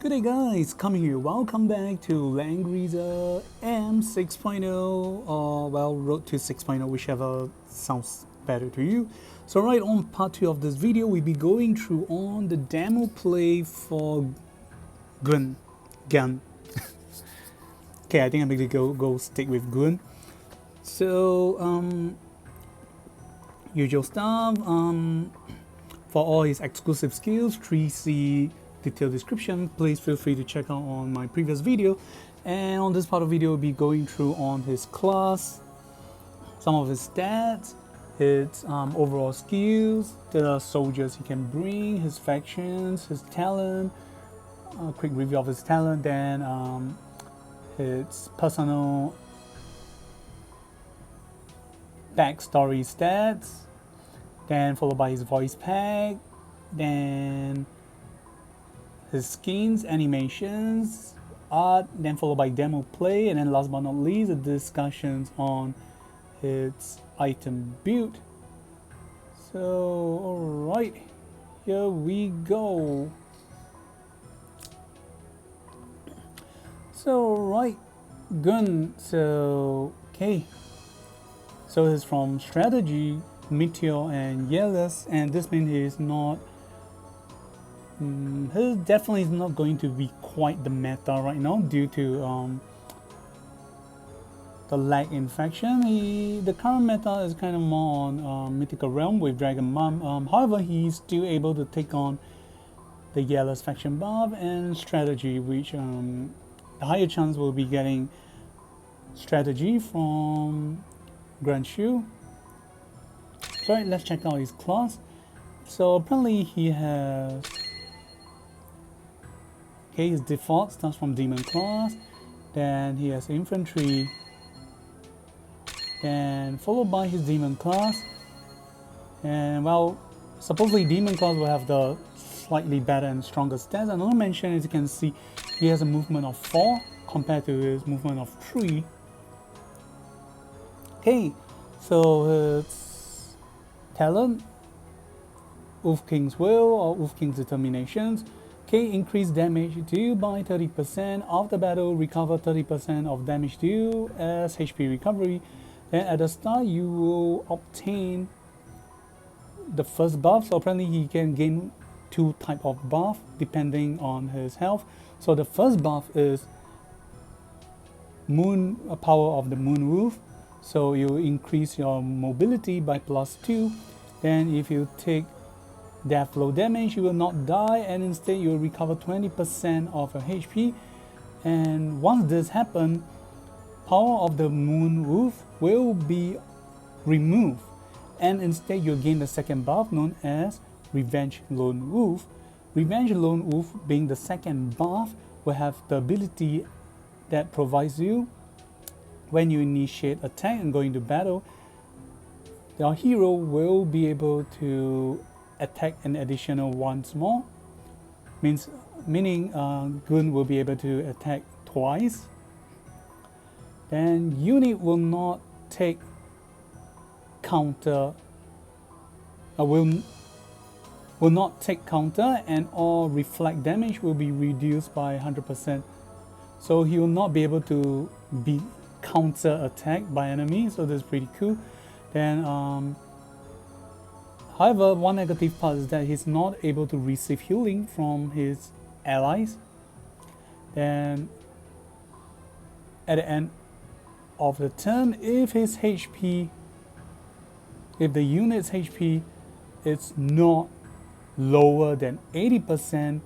Good day guys, coming here. Welcome back to Langrisser M 6.0 or well, Road to 6.0, whichever sounds better to you. So right on part 2 of this video, we'll be going through on the demo play for Gun. Okay, I think I'm going to go stick with Gun. So usual stuff. For all his exclusive skills, 3C detailed description, please feel free to check out on my previous video. And on this part of the video, we'll be going through on his class, some of his stats, his overall skills, the soldiers he can bring, his factions, his talent, a quick review of his talent, then his personal backstory stats, then followed by his voice pack, then his skins, animations, art, then followed by demo play, and then last but not least, the discussions on its item build. So, alright, here we go. So, right, Gun. So, okay. So, it's from strategy, Meteor, and Yellows, and this means he's not. He definitely is not going to be quite the meta right now due to the lag in faction. The current meta is kind of more on Mythical Realm with Dragon Mom. However, he's still able to take on the Yellow's faction buff and strategy, which the higher chance will be getting strategy from Grand Shu. So right, let's check out his class. So apparently he has. Okay, his default starts from Demon class, then he has Infantry, and followed by his Demon class. And well, supposedly Demon class will have the slightly better and stronger stats. Another mention, as you can see, he has a movement of 4 compared to his movement of 3. Okay, so his talent, Wolf King's Will or Wolf King's Determinations. Okay, increase damage dealt by 30%. After battle, recover 30% of damage dealt as HP recovery. Then at the start, you will obtain the first buff. So apparently he can gain 2 type of buff depending on his health. So the first buff is Moon Power of the Moon Wolf. So you increase your mobility by +2. Then if you take Death Blow damage, you will not die, and instead you will recover 20% of your HP. And once this happens, Power of the Moon Wolf will be removed, and instead you'll gain the second buff known as Revenge Lone Wolf. Revenge Lone Wolf, being the second buff, will have the ability that provides you, when you initiate attack and go into battle, your hero will be able to attack an additional once more, meaning Gun will be able to attack twice. Then unit will not take counter, will not take counter, and all reflect damage will be reduced by 100%. So he will not be able to be counter attacked by enemies. So that's pretty cool. Then however, one negative part is that he's not able to receive healing from his allies. Then, at the end of the turn, if his HP, if the unit's HP is not lower than 80%,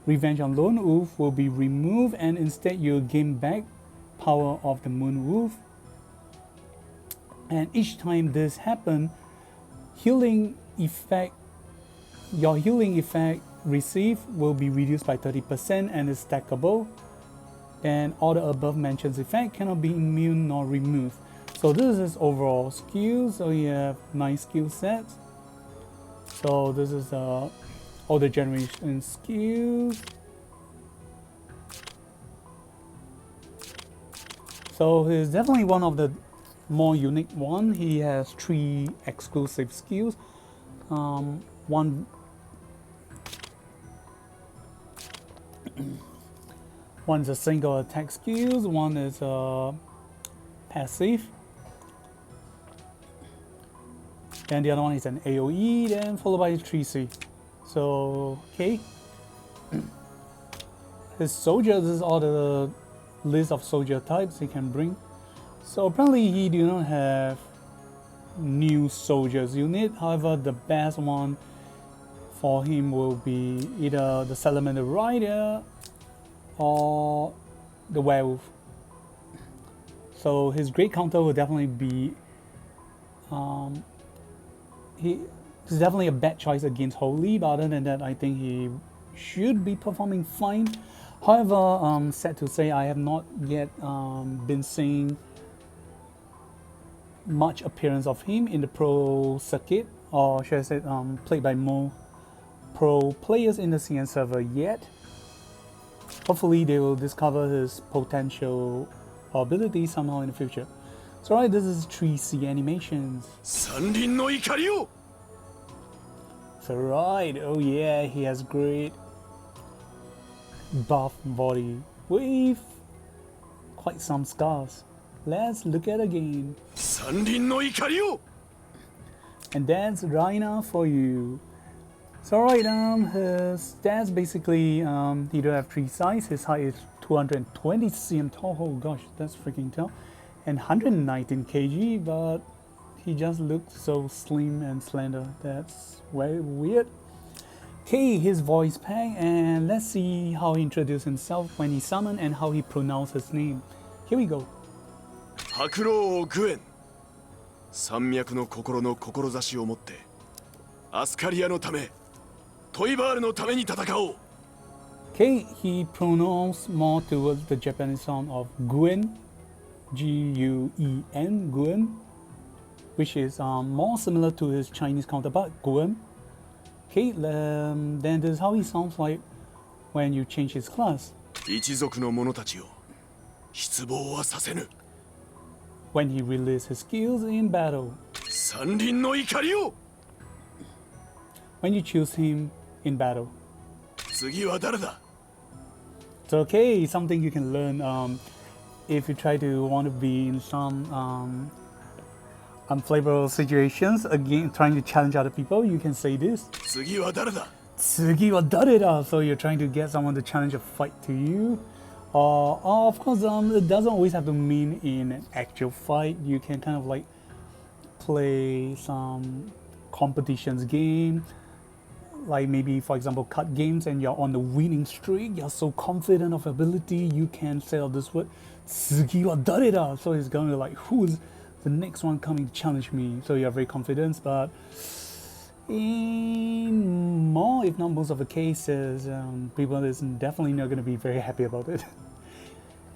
Revenge on Lone Wolf will be removed, and instead you'll gain back Power of the Moon Wolf. And each time this happens, your healing effect received will be reduced by 30% and is stackable. And all the above mentioned effect cannot be immune nor removed. So this is overall skills. So you have 9 skill sets. So this is all the generation skills. So he's definitely one of the more unique one. He has 3 exclusive skills. One One's a single attack skills, one is passive. Then the other one is an AoE, then followed by 3C. So, okay. His soldiers is all the list of soldier types he can bring. So apparently he do not have new soldiers unit. However, the best one for him will be either the Salamander Rider or the Werewolf. So his great counter will definitely be he's definitely a bad choice against Holy, but other than that I think he should be performing fine. However, sad to say, I have not yet been seeing much appearance of him in the pro circuit, or should I say played by more pro players in the CN server yet. Hopefully they will discover his potential ability somehow in the future. So right, this is 3C animations. So right, oh yeah, he has great buff body with quite some scars. Let's look at it again. And that's Raina for you. So right, his stats basically, he don't have 3 size. His height is 220 cm tall. Oh gosh, that's freaking tall. And 119 kg, but he just looks so slim and slender. That's very weird. Okay, his voice pack, and let's see how he introduced himself when he summoned and how he pronounced his name. Here we go. 白老グエン山脈の心の志を持ってアスカリアのためトイバールのために戦おう Okay, he pronounced more towards the Japanese sound of Guen, G-U-E-N, Guen, which is more similar to his Chinese counterpart, Guen. Okay, then this is how he sounds like when you change his class. 一族の者たちを失望はさせぬ When he released his skills in battle. 山林の怒りを When you choose him in battle. 次は誰だ It's okay, something you can learn if you try to want to be in some unfavorable situations, again trying to challenge other people, you can say this. 次は誰だ Tsugi wa dareda? So you're trying to get someone to challenge a fight to you. Of course, it doesn't always have to mean in an actual fight. You can kind of like play some competitions game, like maybe for example card games, and you're on the winning streak. You're so confident of ability, you can say out this word, "Tsugi wa dareda?" So it's gonna be like, who's the next one coming to challenge me? So you're very confident, but in more, if not most of the cases, people is definitely not going to be very happy about it.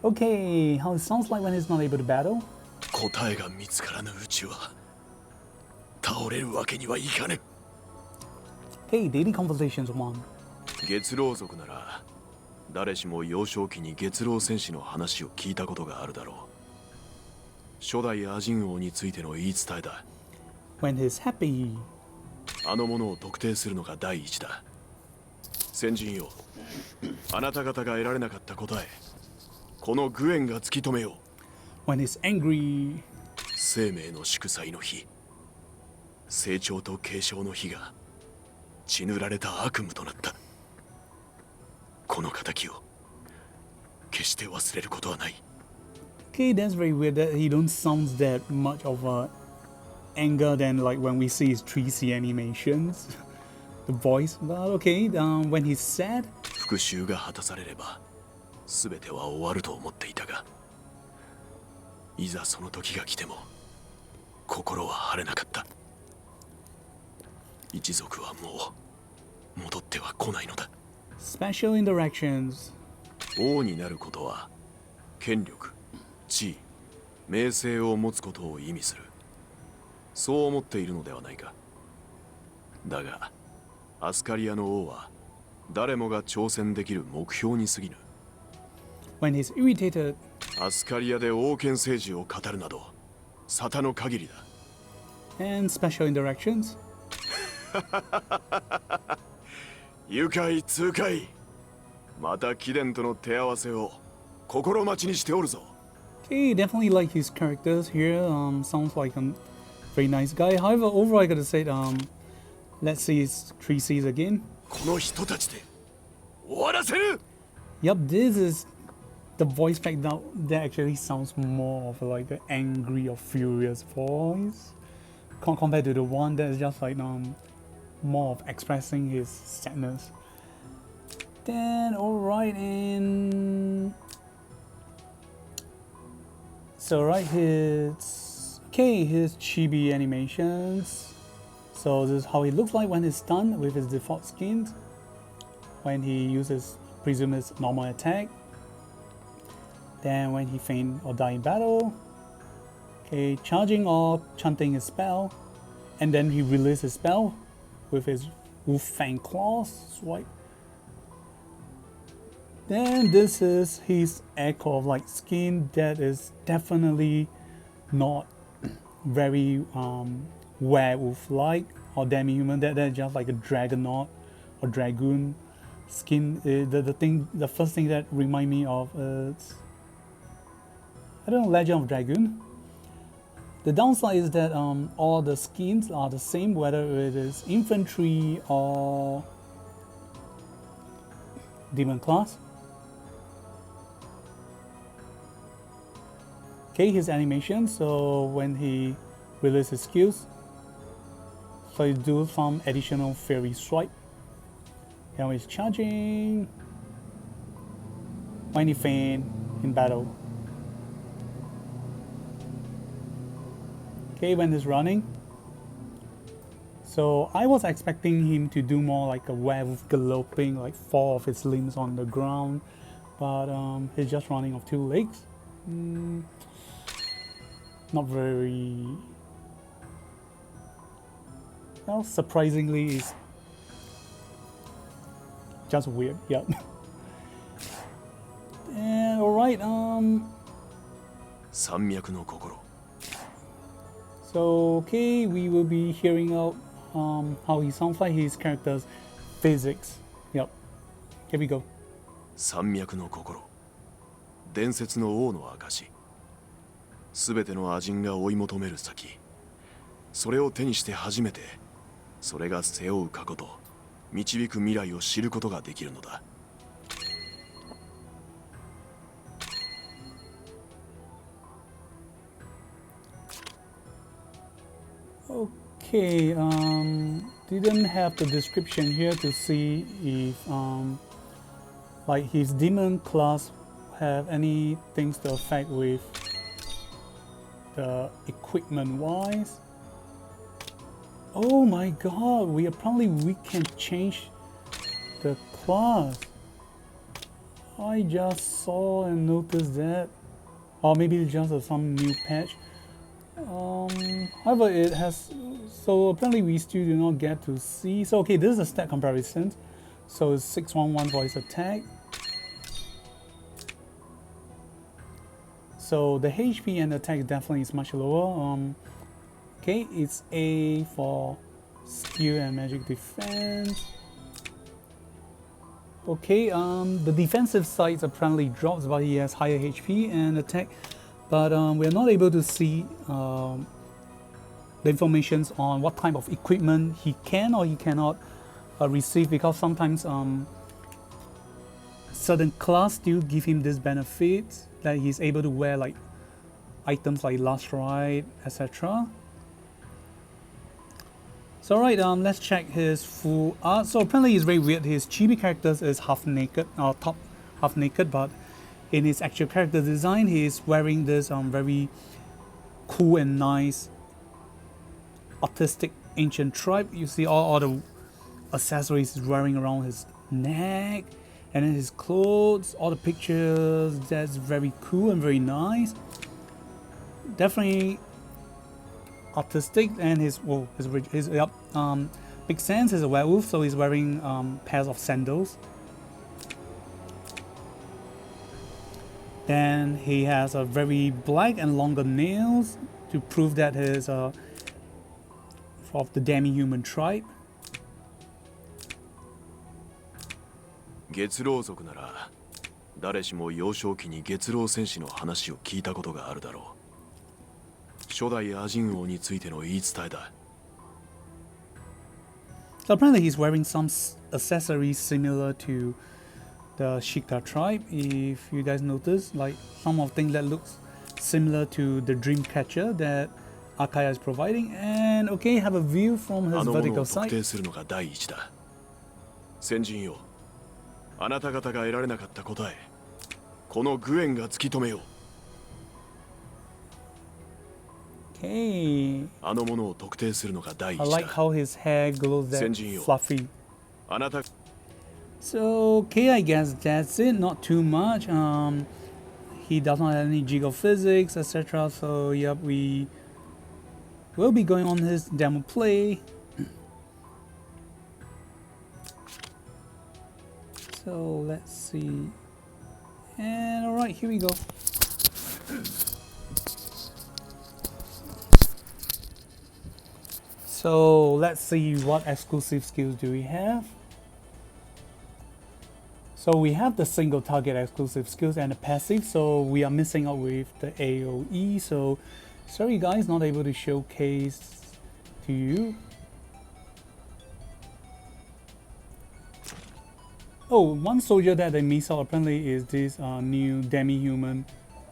Okay, how it sounds like when he's not able to battle. 答えが見つからぬうちは倒れるわけにはいかぬ Hey, daily conversations 1. 月老族なら誰しも幼少期に月老戦士の話を聞いたことがあるだろう初代アジン王についての言い伝えだ When he's happy. あのものを特定するのが第一だ先人よあなた方が得られなかった答えこのグエンが突き止めよう When he's angry. 生命の祝祭の日成長と継承の日が血塗られた悪夢となったこの仇を決して忘れることはない Okay, that's very weird that he don't sound that much of a anger than like when we see his 3C animations. The voice, but okay, when he's sad. 復讐が果たされれば全ては終わると思っていたがいざその時が来ても心は晴れなかった一族はもう戻っては来ないのだ Special interactions. 王になることは権力地位名声を持つことを意味するそう思っているのではないかだがアスカリアの王は誰もが挑戦できる目標に過ぎぬ When he's irritated. アスカリアで王権政治を語るなど沙汰の限りだ And special interactions. 愉快痛快また貴殿との手合わせを心待ちにしておるぞ。 Okay, definitely like his characters here. Sounds like a very nice guy. However, overall I gotta say, let's see his 3Cs again. この人たちで終わらせる。 Yep, this is the voice pack now that actually sounds more of like an angry or furious voice compared to the one that is just like more of expressing his sadness. Then alright, and so right, his chibi animations. So this is how he looks like when he's stunned with his default skins. When he uses, presume his normal attack. Then when he faint or die in battle. Okay, charging or chanting his spell. And then he releases his spell with his wolf fang claws swipe. Then this is his echo of like skin that is definitely not very werewolf-like or demi-human. That's just like a dragonaut or dragoon skin. The first thing that remind me of is, I don't know, Legend of Dragoon. The downside is that all the skins are the same, whether it is infantry or demon class. Okay, his animation, so when he releases his skills, so he do some additional fairy swipe. And when he's charging, when he faint in battle. Okay, when he's running. So I was expecting him to do more like a werewolf galloping, like 4 of his limbs on the ground, but he's just running off 2 legs. Not very, well, surprisingly it's just weird. Yeah. And alright, 山脈の心。 so okay, we will be hearing out how he sounds like his character's physics. Yep. Here we go. 山脈の心。伝説の王の証。すべての亜人が追い求める先。それを手にして初めて、それが背負う過去と導く未来を知ることができるのだ。Okay, didn't have the description here to see if like his demon class have any things to affect with the equipment wise. Oh my god, we can change the class. I just saw and noticed that. Or maybe it's just some new patch. However, it has, so apparently we still do not get to see. So okay, this is a stat comparison. So it's 611 for his attack. So the HP and attack definitely is much lower. Okay, it's A for skill and magic defense. Okay, the defensive side apparently drops, but he has higher HP and attack. But we're not able to see the information on what type of equipment he can or he cannot receive, because sometimes certain class still give him this benefit that he's able to wear like items like Last Ride, etc. So alright, let's check his full art. So apparently it's very weird. His chibi characters is half naked, or top half naked, but in his actual character design, he is wearing this very cool and nice artistic ancient tribe. You see all the accessories he's wearing around his neck, and then his clothes, all the pictures. That's very cool and very nice. Definitely artistic. And his Big Sans is a werewolf, so he's wearing pairs of sandals. Then he has a very black and longer nails to prove that he's of the demi-human tribe. 月老族なら誰しも幼少期に月老戦士の話を聞いたことがあるだろう。初代アジン王についての言い伝えだ。So apparently he's wearing some accessories similar to the Shika tribe. If you guys notice, like some of things that looks similar to the dream catcher that Akaya is providing. And okay, have a view from his あのもの vertical を特 sight. 定するのが第一だ。先人よ、あなた方が得られなかった答え、このグエンが突き止めよう。 Okay. あのものを特定するのが第一 I だ。 like how his hair glows that 先人よ。 fluffy. あなた So okay, I guess that's it. Not too much. He does not have any geophysics, etc. So yep, we will be going on his demo play. So let's see. And alright, here we go. So let's see what exclusive skills do we have. So we have the single target exclusive skills and the passive, so we are missing out with the AoE. So sorry guys, not able to showcase to you. Oh, one soldier that they miss out apparently is this new demi-human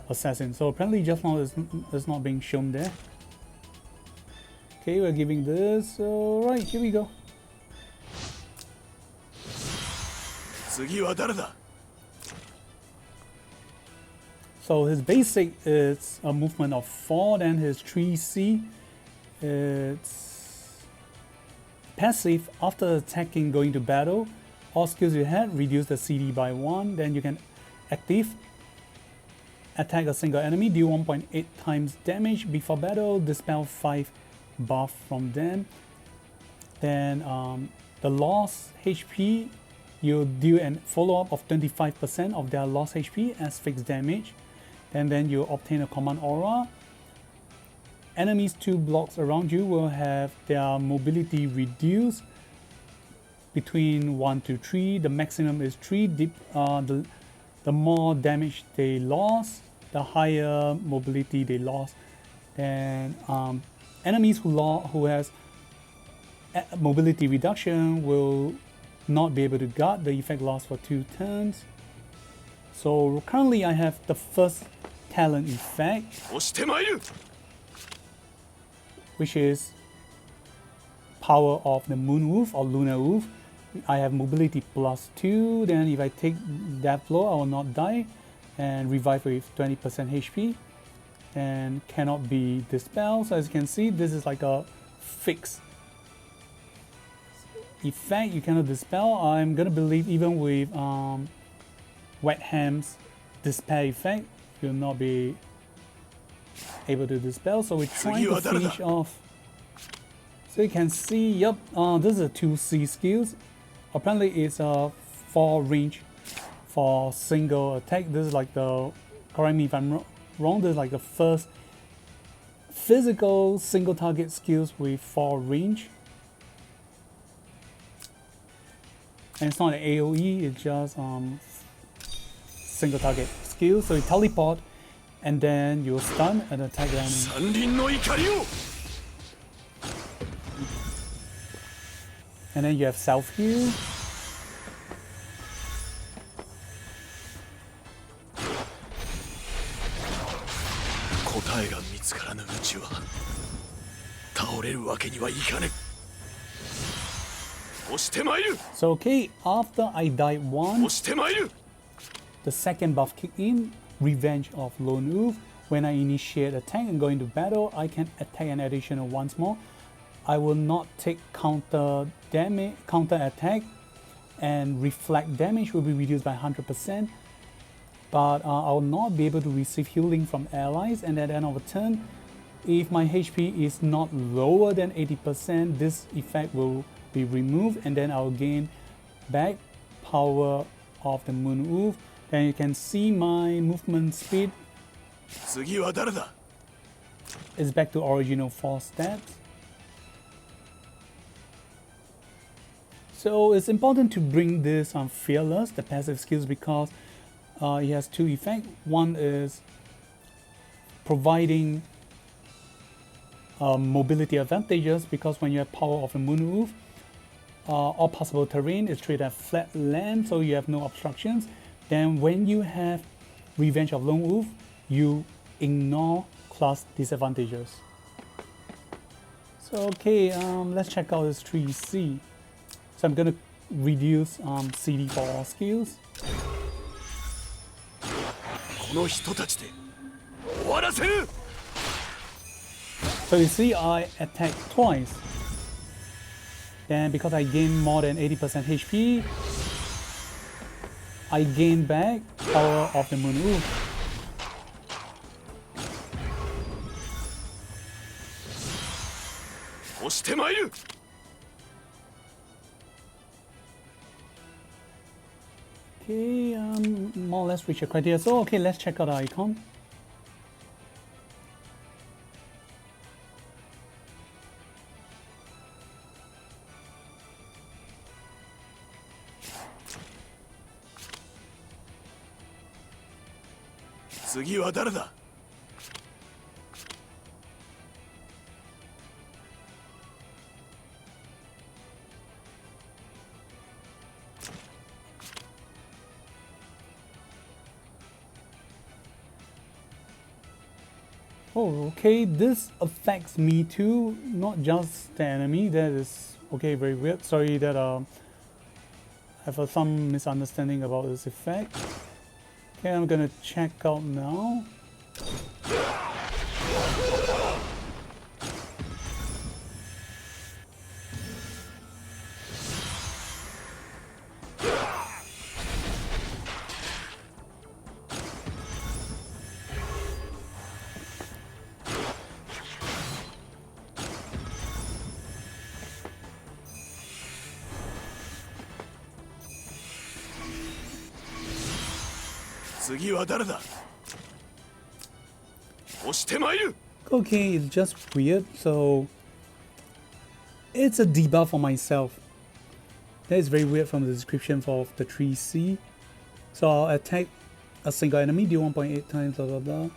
assassin. So apparently just now it's not being shown there. Okay, we're giving this. Alright, here we go. 次は誰だ。 So his basic is a movement of 4, then his 3C, it's passive. After attacking, going to battle, all skills you had, reduce the CD by 1, then you can active, attack a single enemy, deal 1.8 times damage before battle, dispel 5 buff from them. Then the lost HP, you deal a follow-up of 25% of their lost HP as fixed damage. And then you obtain a command aura. Enemies 2 blocks around you will have their mobility reduced between 1 to 3. The maximum is 3. The more damage they lost, the higher mobility they lost. And enemies who has mobility reduction will not be able to guard. The effect lasts for 2 turns. So currently I have the first talent effect, 押してまいる。 which is power of the moon wolf or lunar wolf. I have mobility plus 2, then if I take that blow I will not die, and revive with 20% HP and cannot be dispelled. So as you can see, this is like a fixed effect, you cannot dispel. I'm gonna believe even with Wet Ham's Despair effect, you'll not be able to dispel. So we're trying to finish off. So you can see, yep, this is a 2C skills. Apparently it's a 4 range for single attack. This is like the, correct me if I'm wrong, this is like the first physical single target skills with 4 range. And it's not an AoE, it's just single target skill. So you teleport and then you stun and attack the enemy. 山林の怒りを。 And then you have self heal. So okay, after I died once, the second buff kicked in, Revenge of Lone Wolf. When I initiate attack and go into battle, I can attack an additional once more. I will not take counter damage, counter attack, and reflect damage will be reduced by 100%. But I will not be able to receive healing from allies, and at the end of a turn, if my HP is not lower than 80%, this effect will be removed, and then I'll gain back power of the Moon Wolf. Then you can see my movement speed is back to original 4 stats. So it's important to bring this fearless, the passive skills, because it has two effects. One is providing mobility advantages, because when you have power of the moon wolf, all possible terrain is treated as flat land, so you have no obstructions. Then when you have Revenge of Lone Wolf, you ignore class disadvantages. So okay, let's check out this 3C. So I'm gonna reduce CD for all skills. この人たちで終わらせる。 So you see, I attack twice. Then because I gain more than 80% HP, I gain back power of the moon wolf. Okay, more or less reach a criteria. So okay, let's check out the icon. Oh, okay, this affects me too, not just the enemy. That is, okay, very weird. Sorry that I have some misunderstanding about this effect. Okay, I'm gonna check out now. Okay, it's just weird, so it's a debuff for myself. That is very weird from the description for the 3C. So I'll attack a single enemy, do 1.8 times, blah blah blah.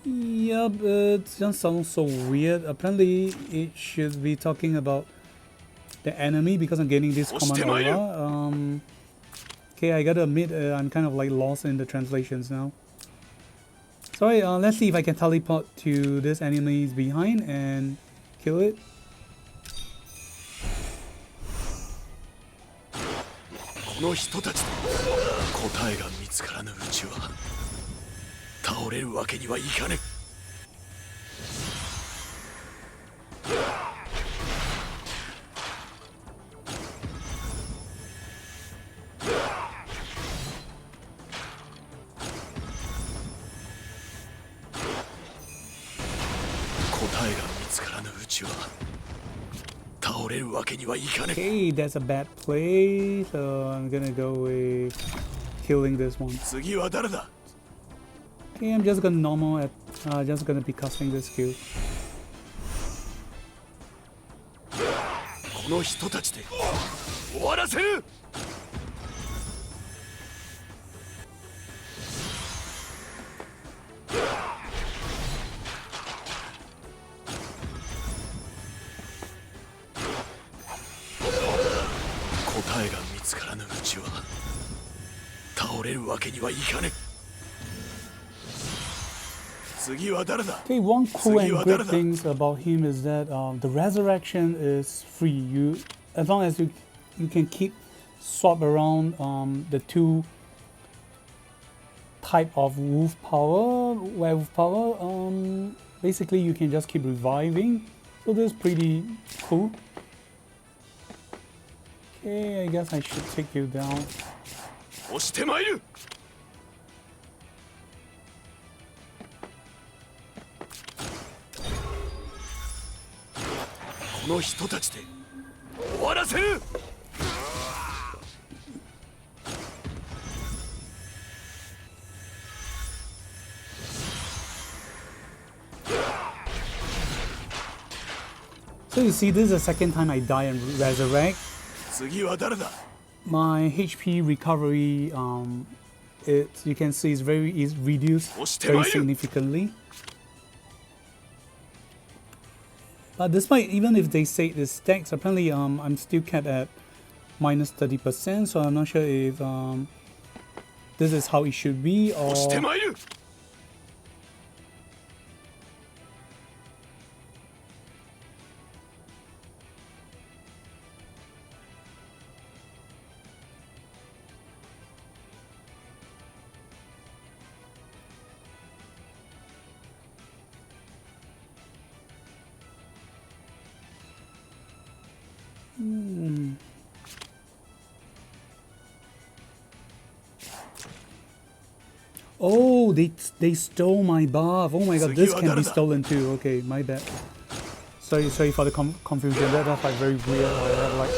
Yep, it just sounds so weird. Apparently, it should be talking about the enemy because I'm getting this command aura. Okay, I gotta admit, I'm kind of like lost in the translations now. Sorry, let's see if I can teleport to this enemy's behind and kill it. Okay, that's a bad play, so I'm gonna go with killing this one. Okay, I'm just gonna normal just gonna be casting this skill. Okay, one cool and great things about him is that the resurrection is free. As long as you can keep swap around the two type of wolf power, werewolf power. Basically, you can just keep reviving. So this is pretty cool. Okay, I guess I should take you down. この人たちで終わらせる。 So you see, this is the second time I die and resurrect. 次は誰だ。 My HP recovery, you can see is reduced very significantly. But despite, even if they say the stacks, apparently I'm still capped at minus 30%. So I'm not sure if this is how it should be or. Oh, they stole my buff. Oh my god, this can be stolen too. Okay, my bad. Sorry for the confusion. That's like very weird. Like,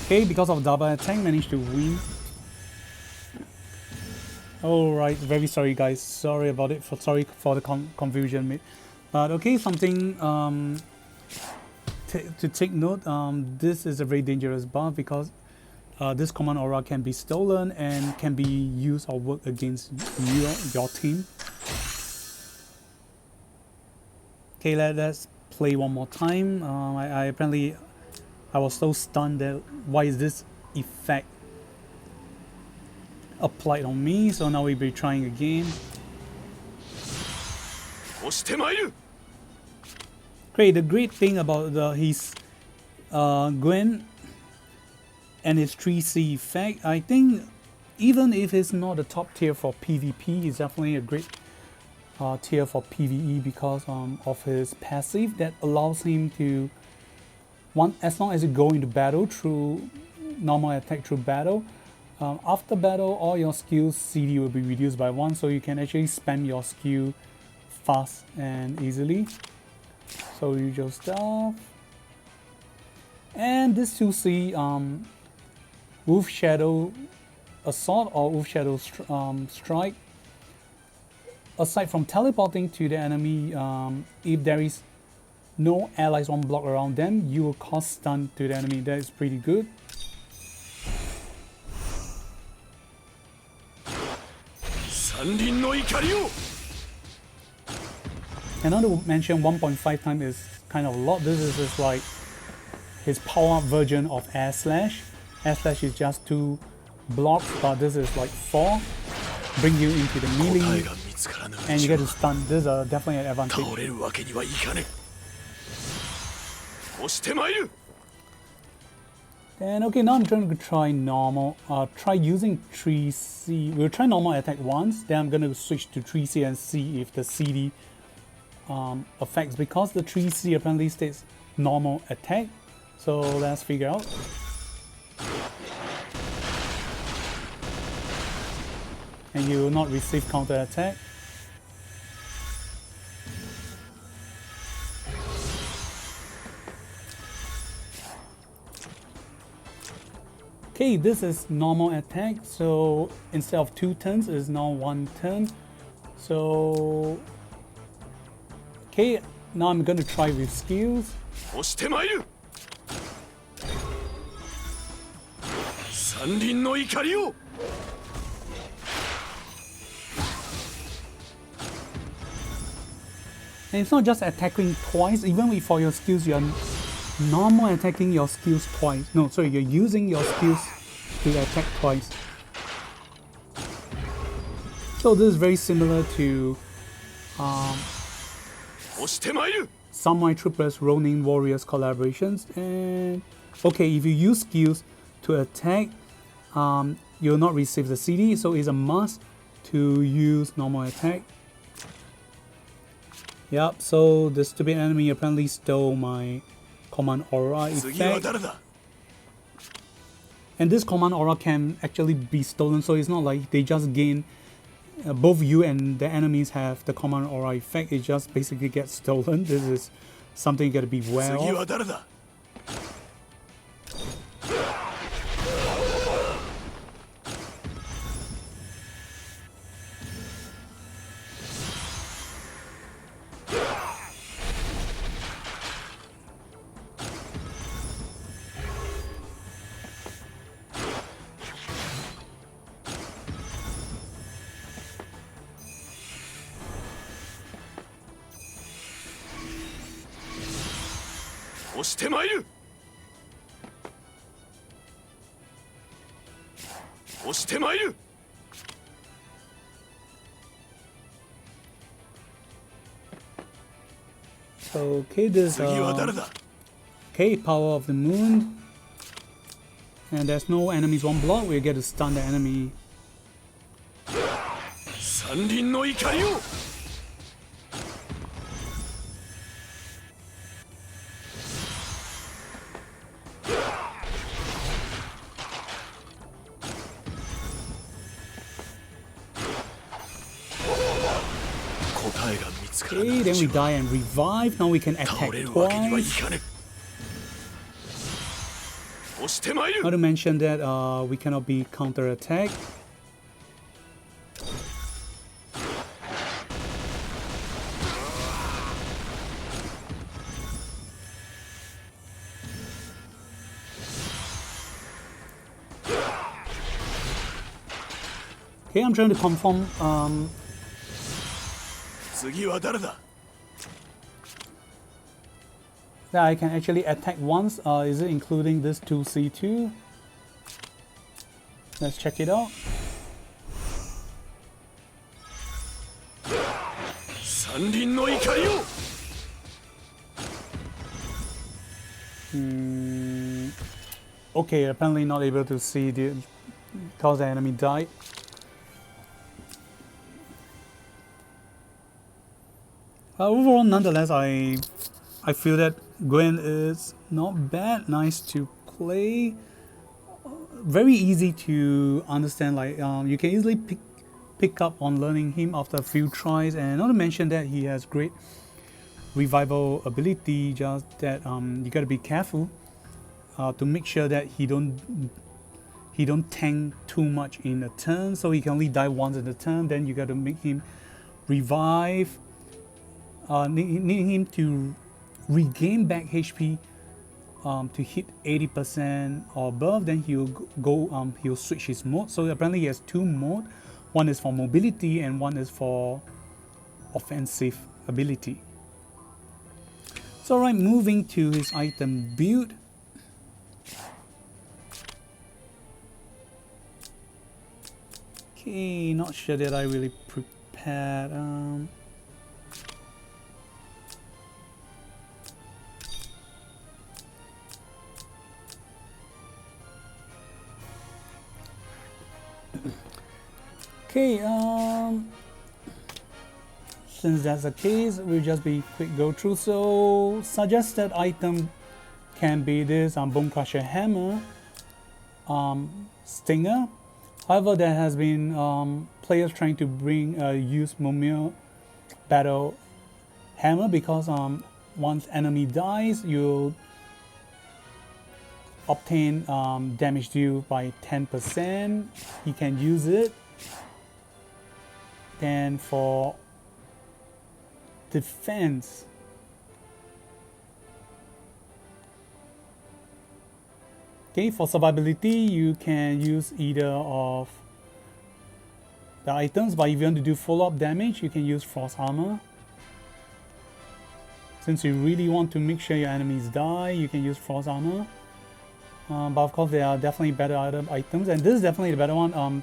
okay, because of double attack, managed to win. Alright, very sorry guys. Sorry about it. Sorry for the confusion, mate. But okay, something to take note. This is a very dangerous buff because this command aura can be stolen and can be used or work against your team. Okay, let's play one more time. I apparently I was so stunned that why is this effect applied on me? So now we'll be trying again. Great. The great thing about his Gwen and his 3C effect, I think even if it's not a top tier for PvP, it's definitely a great tier for PvE because of his passive that allows him to, as long as you go into battle through normal attack through battle, after battle all your skills CD will be reduced by 1, so you can actually spam your skill fast and easily. So usual stuff. And this 2C Wolf Shadow Assault or Wolf Shadow Strike. Aside from teleporting to the enemy, if there is no allies on block around them, you will cause stun to the enemy. That is pretty good. And I want to mention 1.5 times is kind of a lot. This is just like his power up version of Air Slash. Air Slash is just 2 blocks, but this is like 4. Bring you into the melee and you get to stun. This is definitely an advantage. And okay, now I'm trying to try normal. Try using 3C. We'll try normal attack once, then I'm going to switch to 3C and see if the CD affects, because the 3C apparently states normal attack. So let's figure out. And you will not receive counter attack. Okay, this is normal attack, so instead of 2 turns, it's now 1 turn. So okay, now I'm going to try with skills. And it's not just attacking twice, even if for your skills you're normal attacking your skills twice. No, sorry, you're using your skills to attack twice. So this is very similar to Samurai Troopers Ronin Warriors collaborations. And okay, if you use skills to attack, you'll not receive the CD, so it's a must to use normal attack. Yep, so the stupid enemy apparently stole my command aura effect. And this command aura can actually be stolen, so it's not like they just gain, both you and the enemies have the command aura effect, it just basically gets stolen. This is something you gotta be aware 次は of. 誰だ。押してまいる。押してまいる。 So, okay, this 次は誰だ。 okay, power of the moon. And there's no enemies on block, we get to stun the enemy. 山林の怒りを。 Okay, then we die and revive. Now we can attack twice. Not to mention that we cannot be counter-attacked. Okay, I'm trying to confirm that I can actually attack once. Is it including this 2C2? Let's check it out. Okay, apparently not able to see the because the enemy died. Overall, nonetheless, I feel that Gwen is not bad, nice to play, very easy to understand. Like you can easily pick up on learning him after a few tries, and not to mention that he has great revival ability. Just that you gotta be careful to make sure that he don't tank too much in a turn, so he can only die once in a turn. Then you gotta make him revive. Need him to regain back HP to hit 80% or above. Then he'll switch his mode. So apparently he has two modes. One is for mobility and one is for offensive ability. So alright, moving to his item build. Okay, not sure that I really prepared. Okay, since that's the case, we'll just be quick go through. So suggested item can be this Bone Crusher Hammer, Stinger. However, there has been players trying to use Momir Battle Hammer because once enemy dies, you'll obtain damage deal by 10%. He can use it. Then for defense, okay, for survivability, you can use either of the items, but if you want to do follow-up damage, you can use Frost Armor. Since you really want to make sure your enemies die, you can use Frost Armor. But of course, there are definitely better items, and this is definitely the better one.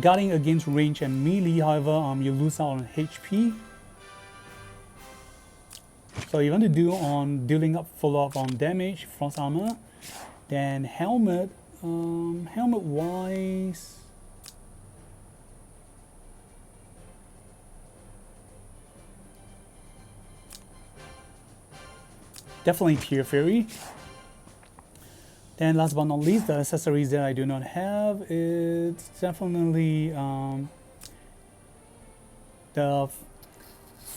Guarding against range and melee, however, you lose out on HP. So you want to do on dealing up follow-up on damage, Frost Armor. Then helmet, helmet wise, definitely Tear Fury. Then last but not least, the accessories that I do not have, it's definitely the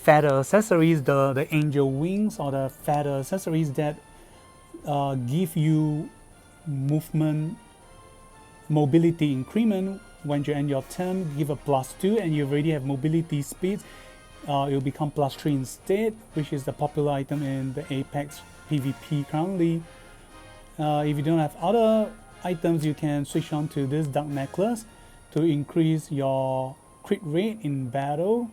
feather accessories, the angel wings or the feather accessories that give you movement mobility increment when you end your turn, give a +2, and you already have mobility speed. It will become +3 instead, which is the popular item in the Apex PvP currently. If you don't have other items, you can switch on to this dark necklace to increase your crit rate in battle.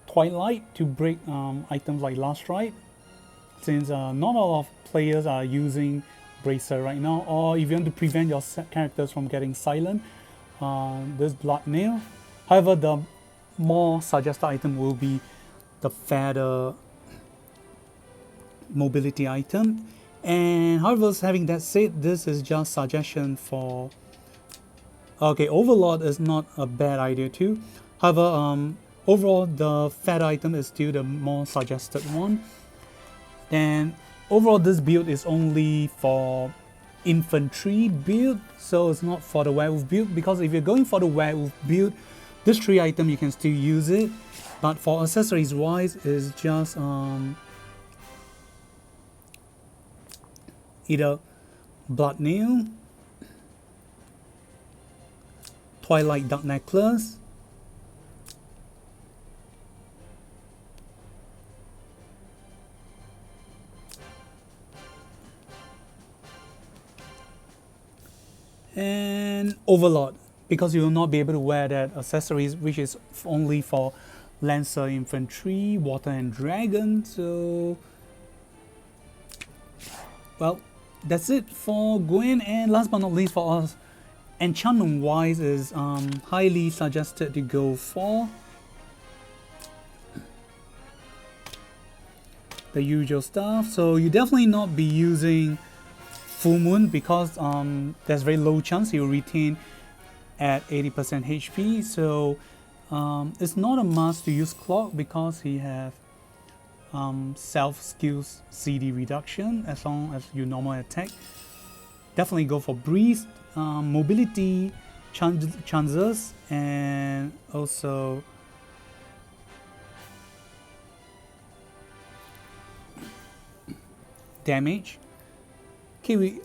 Twilight to break items like Last Strike, since not a lot of players are using Bracer right now, or if you want to prevent your characters from getting silent, this Blood Nail. However, the more suggested item will be the Feather mobility item. And however, having that said, this is just suggestion for... Okay, Overlord is not a bad idea too. However, overall, the Feather item is still the more suggested one. And overall, this build is only for infantry build, so it's not for the werewolf build, because if you're going for the werewolf build, this 3 item you can still use it, but for accessories wise, it's just either Blood Nail, Twilight Dark Necklace, and Overlord, because you will not be able to wear that accessories, which is only for Lancer Infantry, Water and Dragon. So, well, that's it for Gwen. And last but not least for us, enchantment wise is highly suggested to go for the usual stuff. So you definitely not be using Full Moon, because there's very low chance you'll retain at 80% HP. So it's not a must to use Clock, because he have self skills CD reduction as long as you normal attack. Definitely go for Breeze, mobility chances, and also damage. Okay,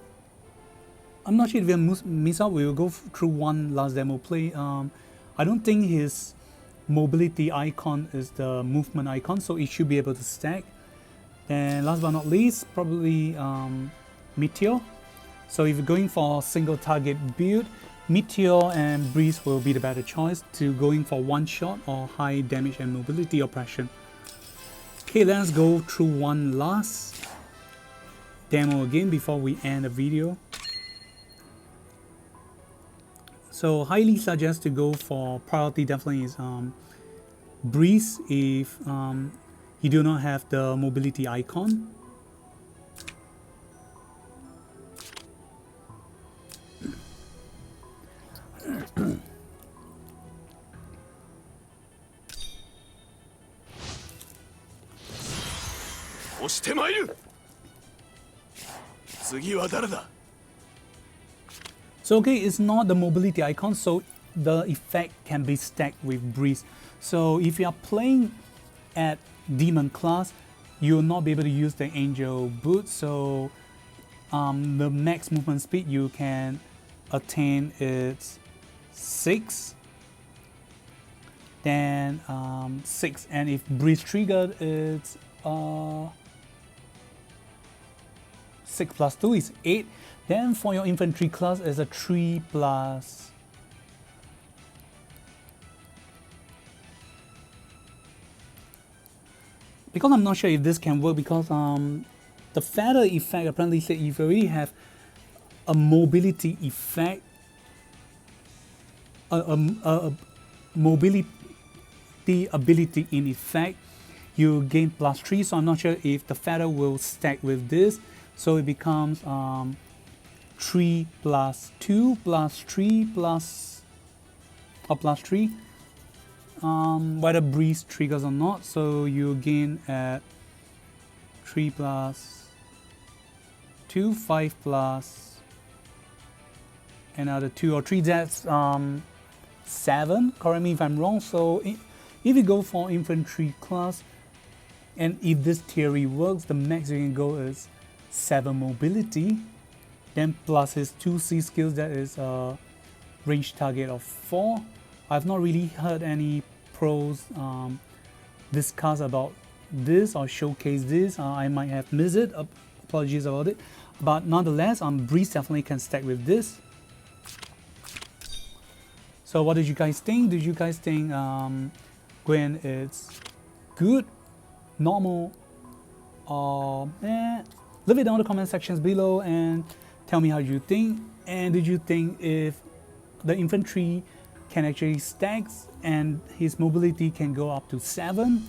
I'm not sure if we miss out. We will go through one last demo play. I don't think his mobility icon is the movement icon, so it should be able to stack. And last but not least, probably Meteor. So if you're going for single target build, Meteor and Breeze will be the better choice to going for one shot or high damage and mobility oppression. Okay, let's go through one last demo again before we end the video. So highly suggest to go for priority, definitely is Breeze if you do not have the mobility icon. So okay, it's not the mobility icon, so the effect can be stacked with Breeze. So if you are playing at Demon class, you will not be able to use the Angel Boot. So the max movement speed you can attain is 6. Then 6, and if Breeze triggered, it's 6 plus 2 is 8. Then for your infantry class is a 3 plus... Because I'm not sure if this can work, because the feather effect apparently said if you already have a mobility effect, a mobility ability in effect, you gain +3. So I'm not sure if the feather will stack with this. So it becomes 3 plus 2 plus 3 plus, or plus 3, whether Breeze triggers or not. So you gain at 3 plus 2, 5 plus another 2 or 3, that's 7, correct me if I'm wrong. So If you go for infantry class, and if this theory works, the max you can go is 7 mobility, then plus his 2C skills, that is a range target of 4. I've not really heard any pros discuss about this or showcase this. I might have missed it, apologies about it, but nonetheless, Breeze definitely can stack with this. So what did you guys think? Did you guys think Gwen is good, normal, or leave it down in the comment sections below and tell me how you think. And did you think if the infantry can actually stack and his mobility can go up to 7?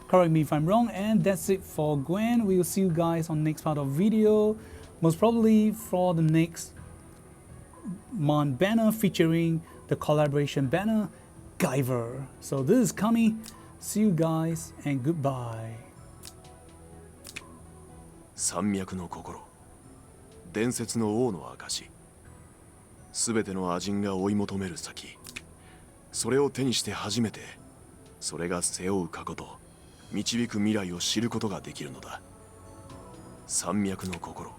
Correct me if I'm wrong. And that's it for Gwen. We will see you guys on next part of video, most probably for the next month banner featuring the collaboration banner Guyver. So this is Kami. See you guys and goodbye. 山脈の心、伝説の王の証。すべての亜人が追い求める先、それを手にして初めて、それが背負う過去と導く未来を知ることができるのだ。山脈の心。